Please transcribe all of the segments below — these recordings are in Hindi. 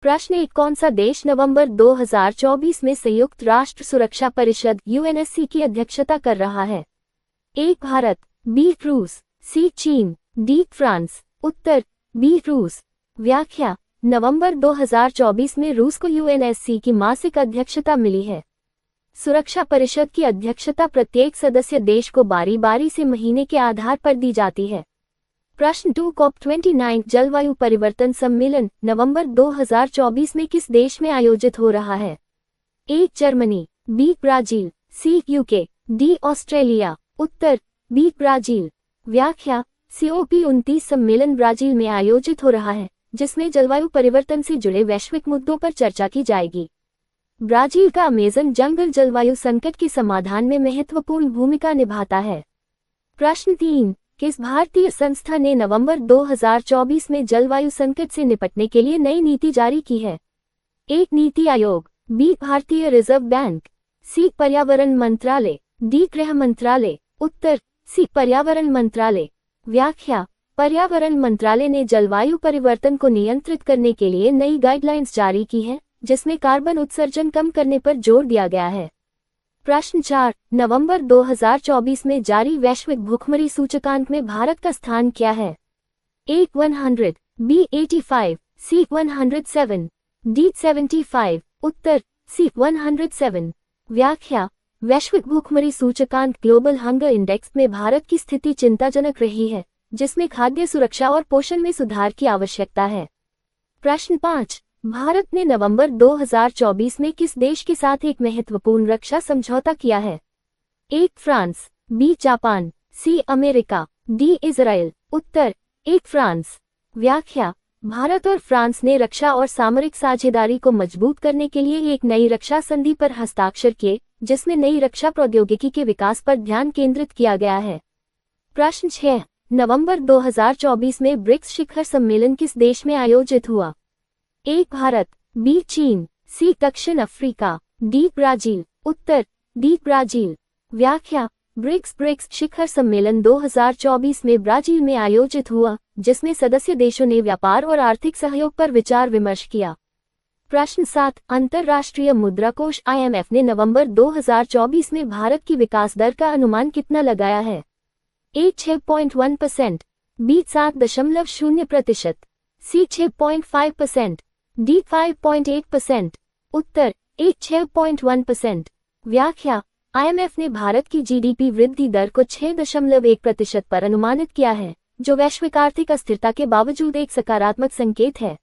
प्रश्न 1, कौन सा देश नवंबर 2024 में संयुक्त राष्ट्र सुरक्षा परिषद यूएनएससी की अध्यक्षता कर रहा है? ए भारत, बी रूस, सी चीन, डी फ्रांस। उत्तर बी रूस। व्याख्या: नवंबर 2024 में रूस को यूएनएससी की मासिक अध्यक्षता मिली है। सुरक्षा परिषद की अध्यक्षता प्रत्येक सदस्य देश को बारी बारी से महीने के आधार पर दी जाती है। प्रश्न 2, COP29 जलवायु परिवर्तन सम्मेलन नवंबर 2024 में किस देश में आयोजित हो रहा है? ए जर्मनी, बी ब्राजील, सी यूके, डी ऑस्ट्रेलिया। उत्तर बी ब्राजील। व्याख्या: COP29 सम्मेलन ब्राजील में आयोजित हो रहा है, जिसमें जलवायु परिवर्तन से जुड़े वैश्विक मुद्दों पर चर्चा की जाएगी। ब्राजील का अमेज़न जंगल जलवायु संकट के समाधान में महत्वपूर्ण भूमिका निभाता है। प्रश्न 3, किस भारतीय संस्था ने नवंबर 2024 में जलवायु संकट से निपटने के लिए नई नीति जारी की है? ए नीति आयोग, बी भारतीय रिजर्व बैंक, सी पर्यावरण मंत्रालय, डी गृह मंत्रालय। उत्तर सी पर्यावरण मंत्रालय। व्याख्या: पर्यावरण मंत्रालय ने जलवायु परिवर्तन को नियंत्रित करने के लिए नई गाइडलाइंस जारी की है, जिसमें कार्बन उत्सर्जन कम करने पर जोर दिया गया है। प्रश्न 4, नवंबर 2024 में जारी वैश्विक भूखमरी सूचकांक में भारत का स्थान क्या है? ए 100, बी 85, सी 107, डी 75। उत्तर सी 107। व्याख्या: वैश्विक भूखमरी सूचकांक ग्लोबल हंगर इंडेक्स में भारत की स्थिति चिंताजनक रही है, जिसमें खाद्य सुरक्षा और पोषण में सुधार की आवश्यकता है। प्रश्न 5, भारत ने नवंबर 2024 में किस देश के साथ एक महत्वपूर्ण रक्षा समझौता किया है? A France, B Japan, C America, D Israel. उत्तर ए फ्रांस। व्याख्या: भारत और फ्रांस ने रक्षा और सामरिक साझेदारी को मजबूत करने के लिए एक नई रक्षा संधि पर हस्ताक्षर किए, जिसमें नई रक्षा प्रौद्योगिकी के विकास पर ध्यान केंद्रित किया गया है। प्रश्न 6, नवंबर 2024 में ब्रिक्स शिखर सम्मेलन किस देश में आयोजित हुआ? ए भारत, बी चीन, सी दक्षिण अफ्रीका, डी ब्राजील। उत्तर डी ब्राजील। व्याख्या: ब्रिक्स शिखर सम्मेलन 2024 में ब्राजील में आयोजित हुआ, जिसमें सदस्य देशों ने व्यापार और आर्थिक सहयोग पर विचार विमर्श किया। प्रश्न 7, अंतर्राष्ट्रीय मुद्रा कोष IMF ने नवंबर 2024 में भारत की विकास दर का अनुमान कितना लगाया है? ए 6.1%, बी 7.0%, सी 6.5%, डी 5.8%। उत्तर ए 6.1%। व्याख्या: IMF ने भारत की GDP वृद्धि दर को 6.1% पर अनुमानित किया है, जो वैश्विक आर्थिक अस्थिरता के बावजूद एक सकारात्मक संकेत है।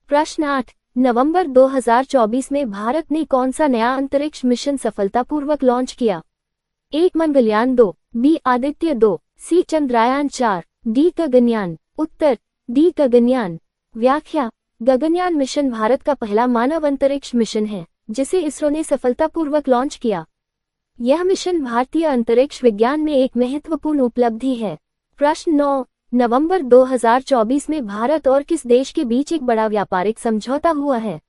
प्रश्न 8, नवंबर 2024 में भारत ने कौन सा नया अंतरिक्ष मिशन सफलतापूर्वक लॉन्च किया? ए मंगलयान 2, बी आदित्य 2, सी चंद्रयान 4, डी गगनयान। उत्तर डी गगनयान। व्याख्या: गगनयान मिशन भारत का पहला मानव अंतरिक्ष मिशन है, जिसे इसरो ने सफलतापूर्वक लॉन्च किया। यह मिशन भारतीय अंतरिक्ष विज्ञान में एक महत्वपूर्ण उपलब्धि है। प्रश्न 9, नवंबर 2024 में भारत और किस देश के बीच एक बड़ा व्यापारिक समझौता हुआ है?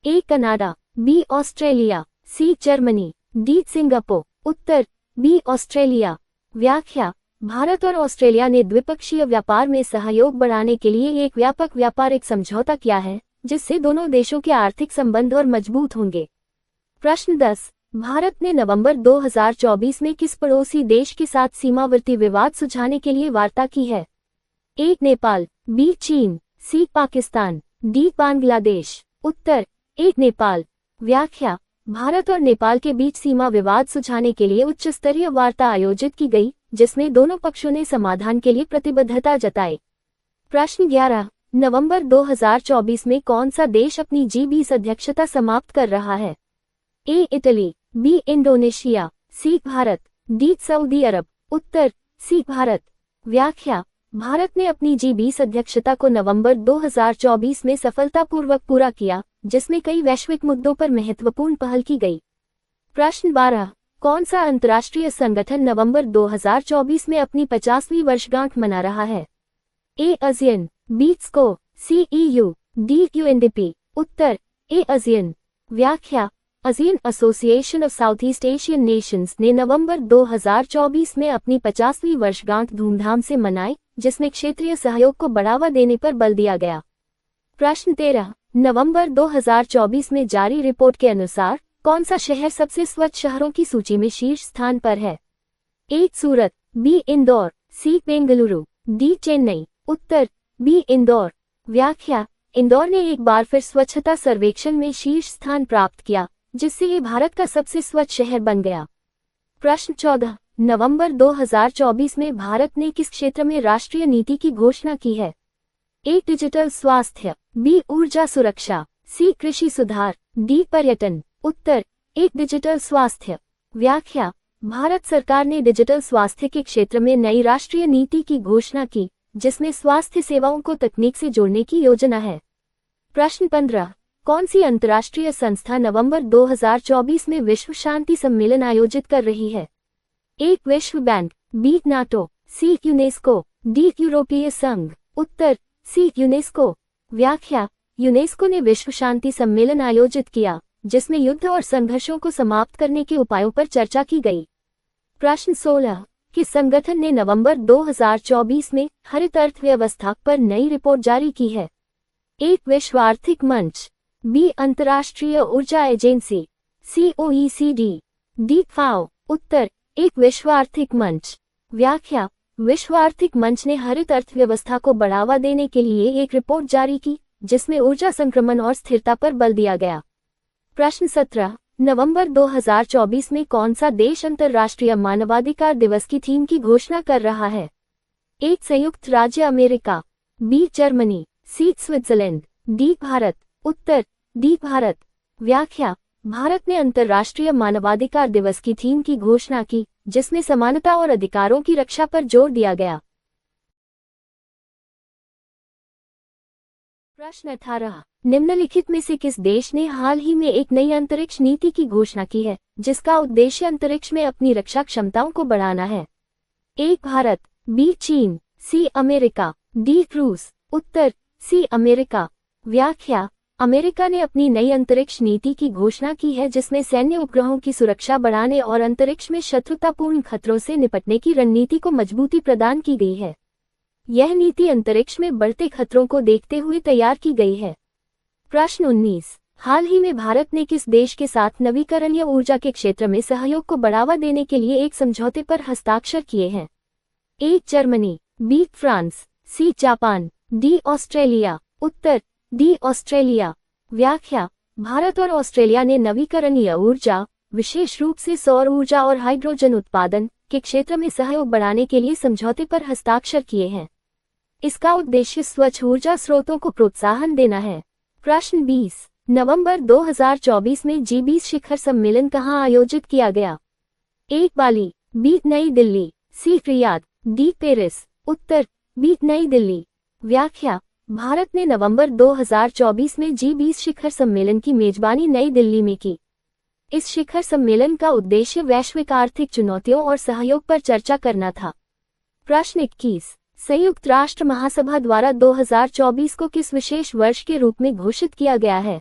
A Canada, B Australia, C Germany, D Singapore. उत्तर बी ऑस्ट्रेलिया। व्याख्या: भारत और ऑस्ट्रेलिया ने द्विपक्षीय व्यापार में सहयोग बढ़ाने के लिए एक व्यापक व्यापारिक समझौता किया है, जिससे दोनों देशों के आर्थिक संबंध और मजबूत होंगे। प्रश्न 10, भारत ने नवंबर 2024 में किस पड़ोसी देश के साथ सीमावर्ती विवाद सुलझाने के लिए वार्ता की है? ए नेपाल, बी चीन, सी पाकिस्तान, डी बांग्लादेश। उत्तर ए नेपाल। व्याख्या: भारत और नेपाल के बीच सीमा विवाद सुलझाने के लिए उच्च स्तरीय वार्ता आयोजित की गई, जिसमें दोनों पक्षों ने समाधान के लिए प्रतिबद्धता जताई। प्रश्न 11, नवंबर 2024 में कौन सा देश अपनी G20 अध्यक्षता समाप्त कर रहा है? A Italy, B Indonesia, C Bharat, D Saudi Arab. उत्तर सी भारत। व्याख्या: भारत ने अपनी G20 अध्यक्षता को नवंबर 2024 में सफलतापूर्वक पूरा किया, जिसमें कई वैश्विक मुद्दों पर महत्वपूर्ण पहल की गई। प्रश्न 12, कौन सा अंतर्राष्ट्रीय संगठन नवंबर 2024 में अपनी 50वीं वर्षगांठ मना रहा है? ए ASEAN, बी SCO, सी EU, डी UNDP। उत्तर ए ASEAN। व्याख्या: ASEAN association of south east Asian Nations ने नवंबर 2024 में अपनी 50वीं वर्षगांठ धूमधाम से मनाई, जिसमें क्षेत्रीय सहयोग को बढ़ावा देने पर बल दिया गया। प्रश्न 13, नवंबर 2024 में जारी रिपोर्ट के अनुसार कौन सा शहर सबसे स्वच्छ शहरों की सूची में शीर्ष स्थान पर है? ए. सूरत, बी. इंदौर, सी. बेंगलुरु, डी. चेन्नई। उत्तर बी. इंदौर। व्याख्या: इंदौर ने एक बार फिर स्वच्छता सर्वेक्षण में शीर्ष स्थान प्राप्त किया, जिससे ये भारत का सबसे स्वच्छ शहर बन गया। प्रश्न 14, नवंबर 2024 में भारत ने किस क्षेत्र में राष्ट्रीय नीति की घोषणा की है? ए. डिजिटल स्वास्थ्य, बी. ऊर्जा सुरक्षा, सी. कृषि सुधार, डी. पर्यटन। उत्तर ए. डिजिटल स्वास्थ्य। व्याख्या: भारत सरकार ने डिजिटल स्वास्थ्य के क्षेत्र में नई राष्ट्रीय नीति की घोषणा की, जिसमें स्वास्थ्य सेवाओं को तकनीक से जोड़ने की योजना है। प्रश्न 15, कौन सी अंतर्राष्ट्रीय संस्था नवंबर 2024 में विश्व शांति सम्मेलन आयोजित कर रही है? ए. विश्व bank, B. NATO, C. UNESCO, D. यूरोपीय संघ। उत्तर सी. यूनेस्को। व्याख्या: यूनेस्को ने विश्व शांति सम्मेलन आयोजित किया, जिसमें युद्ध और संघर्षों को समाप्त करने के उपायों पर चर्चा की गई। प्रश्न 16, किस संगठन ने नवंबर 2024 में हरित अर्थव्यवस्था पर नई रिपोर्ट जारी की है? ए. विश्व आर्थिक मंच, बी. अंतर्राष्ट्रीय ऊर्जा agency, C. OECD, D. FAO. उत्तर ए. विश्व आर्थिक मंच। व्याख्या: विश्व आर्थिक मंच ने हरित अर्थव्यवस्था को बढ़ावा देने के लिए एक रिपोर्ट जारी की, जिसमें ऊर्जा संक्रमण और स्थिरता पर बल दिया गया। प्रश्न 17, नवंबर 2024 में कौन सा देश अंतर्राष्ट्रीय मानवाधिकार दिवस की थीम की घोषणा कर रहा है? ए. संयुक्त राज्य America, B. Germany, C. Switzerland, D. Bharat. उत्तर डी. भारत। व्याख्या: भारत ने अंतर्राष्ट्रीय मानवाधिकार दिवस की थीम की घोषणा की, जिसमें समानता और अधिकारों की रक्षा पर जोर दिया गया। प्रश्न 18, निम्नलिखित में से किस देश ने हाल ही में एक नई अंतरिक्ष नीति की घोषणा की है, जिसका उद्देश्य अंतरिक्ष में अपनी रक्षा क्षमताओं को बढ़ाना है? ए. भारत, बी. चीन, सी. America, D. रूस। उत्तर सी. अमेरिका। व्याख्या: अमेरिका ने अपनी नई अंतरिक्ष नीति की घोषणा की है, जिसमें सैन्य उपग्रहों की सुरक्षा बढ़ाने और अंतरिक्ष में शत्रुतापूर्ण खतरों से निपटने की रणनीति को मजबूती प्रदान की गई है। यह नीति अंतरिक्ष में बढ़ते खतरों को देखते हुए तैयार की गई है। प्रश्न 19, हाल ही में भारत ने किस देश के साथ नवीकरणीय ऊर्जा के क्षेत्र में सहयोग को बढ़ावा देने के लिए एक समझौते पर हस्ताक्षर किए हैं? A. Germany, B. France, C. Japan, D. Australia. उत्तर डी. ऑस्ट्रेलिया। व्याख्या: भारत और ऑस्ट्रेलिया ने नवीकरणीय ऊर्जा, विशेष रूप से सौर ऊर्जा और हाइड्रोजन उत्पादन के क्षेत्र में सहयोग बढ़ाने के लिए समझौते पर हस्ताक्षर किए हैं। इसका उद्देश्य स्वच्छ ऊर्जा स्रोतों को प्रोत्साहन देना है। प्रश्न 20, नवंबर 2024 में जी20 शिखर सम्मेलन कहां आयोजित किया गया? A. Bali, B. New Delhi, C. Riyadh, D. Paris. उत्तर बी. नई दिल्ली। व्याख्या: भारत ने नवंबर 2024 में जी20 शिखर सम्मेलन की मेजबानी नई दिल्ली में की। इस शिखर सम्मेलन का उद्देश्य वैश्विक आर्थिक चुनौतियों और सहयोग पर चर्चा करना था। प्रश्न 21, संयुक्त राष्ट्र महासभा द्वारा 2024 को किस विशेष वर्ष के रूप में घोषित किया गया है?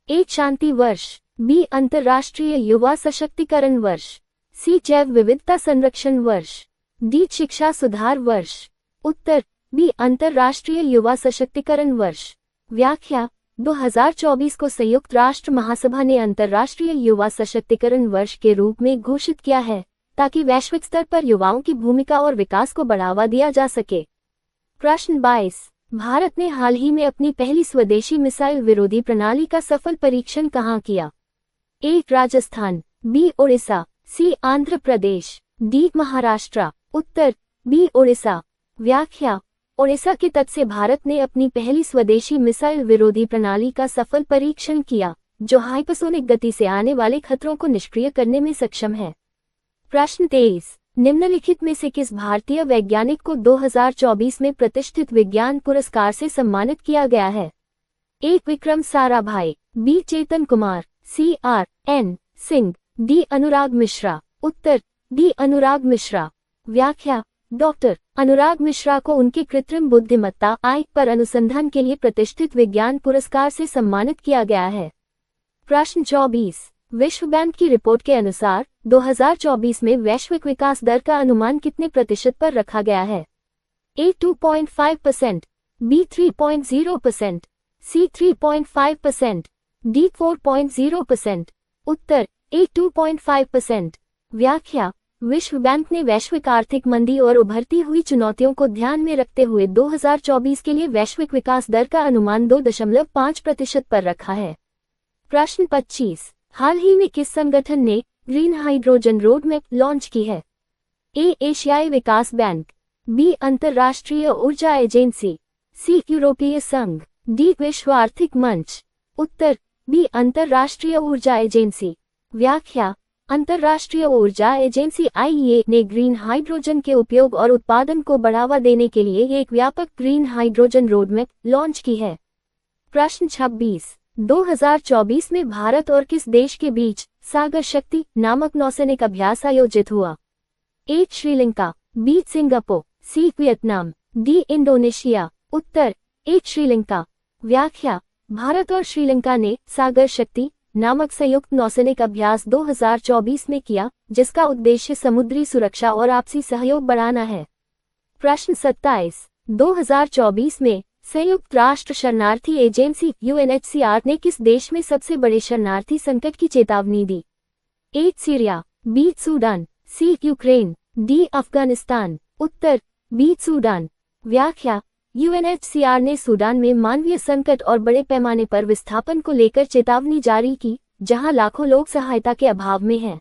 ए. शांति वर्ष, बी. अंतर्राष्ट्रीय युवा सशक्तिकरण वर्ष, सी. जैव विविधता संरक्षण वर्ष, डी. शिक्षा सुधार वर्ष। उत्तर बी. अंतर्राष्ट्रीय युवा सशक्तिकरण वर्ष। व्याख्या: 2024 को संयुक्त राष्ट्र महासभा ने अंतर्राष्ट्रीय युवा सशक्तिकरण वर्ष के रूप में घोषित किया है, ताकि वैश्विक स्तर पर युवाओं की भूमिका और विकास को बढ़ावा दिया जा सके। प्रश्न 22, भारत ने हाल ही में अपनी पहली स्वदेशी मिसाइल विरोधी प्रणाली का सफल परीक्षण कहां किया? ए. राजस्थान, बी. ओडिशा, सी. आंध्र प्रदेश, डी. महाराष्ट्र। उत्तर बी. ओडिशा। व्याख्या: ओडिशा के तट से भारत ने अपनी पहली स्वदेशी मिसाइल विरोधी प्रणाली का सफल परीक्षण किया, जो हाइपरसोनिक गति से आने वाले खतरों को निष्क्रिय करने में सक्षम है। प्रश्न 23, निम्नलिखित में से किस भारतीय वैज्ञानिक को 2024 में प्रतिष्ठित विज्ञान पुरस्कार से सम्मानित किया गया है? ए. विक्रम साराभाई, बी. चेतन कुमार, सी. R.N. सिंह, डी. अनुराग मिश्रा। उत्तर डी. अनुराग मिश्रा। व्याख्या: डॉक्टर अनुराग मिश्रा को उनके कृत्रिम बुद्धिमत्ता AI पर अनुसंधान के लिए प्रतिष्ठित विज्ञान पुरस्कार से सम्मानित किया गया है। प्रश्न 24, विश्व बैंक की रिपोर्ट के अनुसार 2024 में वैश्विक विकास दर का अनुमान कितने प्रतिशत पर रखा गया है? ए. 2.5%, बी. 3.0%, सी 3.5%, डी 4.0%, उत्तर ए 2.5%। व्याख्या, विश्व बैंक ने वैश्विक आर्थिक मंदी और उभरती हुई चुनौतियों को ध्यान में रखते हुए 2024 के लिए वैश्विक विकास दर का अनुमान 2.5% पर रखा है। प्रश्न 25, हाल ही में किस संगठन ने ग्रीन हाइड्रोजन रोडमैप लॉन्च की है? ए एशियाई विकास बैंक, बी अंतर्राष्ट्रीय ऊर्जा एजेंसी, सी यूरोपीय संघ, डी विश्व आर्थिक मंच, उत्तर बी अंतर्राष्ट्रीय ऊर्जा एजेंसी। व्याख्या, अंतर्राष्ट्रीय ऊर्जा एजेंसी आईईए ने ग्रीन हाइड्रोजन के उपयोग और उत्पादन को बढ़ावा देने के लिए एक व्यापक ग्रीन हाइड्रोजन रोडमैप लॉन्च की है। प्रश्न 26, 2024 में भारत और किस देश के बीच सागर शक्ति नामक नौसैनिक अभ्यास आयोजित हुआ? A Sri Lanka, B Singapore, C Vietnam, D Indonesia, उत्तर ए श्रीलंका। व्याख्या, भारत और श्रीलंका ने सागर शक्ति नामक संयुक्त नौसैनिक अभ्यास 2024 में किया, जिसका उद्देश्य समुद्री सुरक्षा और आपसी सहयोग बढ़ाना है। प्रश्न 27, 2024 में संयुक्त राष्ट्र शरणार्थी एजेंसी यूएनएचसीआर ने किस देश में सबसे बड़े शरणार्थी संकट की चेतावनी दी? ए सीरिया, बी सूडान, सी यूक्रेन, डी अफगानिस्तान, उत्तर बी सूडान। व्याख्या, यूएनएचसीआर ने सूडान में मानवीय संकट और बड़े पैमाने पर विस्थापन को लेकर चेतावनी जारी की, जहां लाखों लोग सहायता के अभाव में हैं।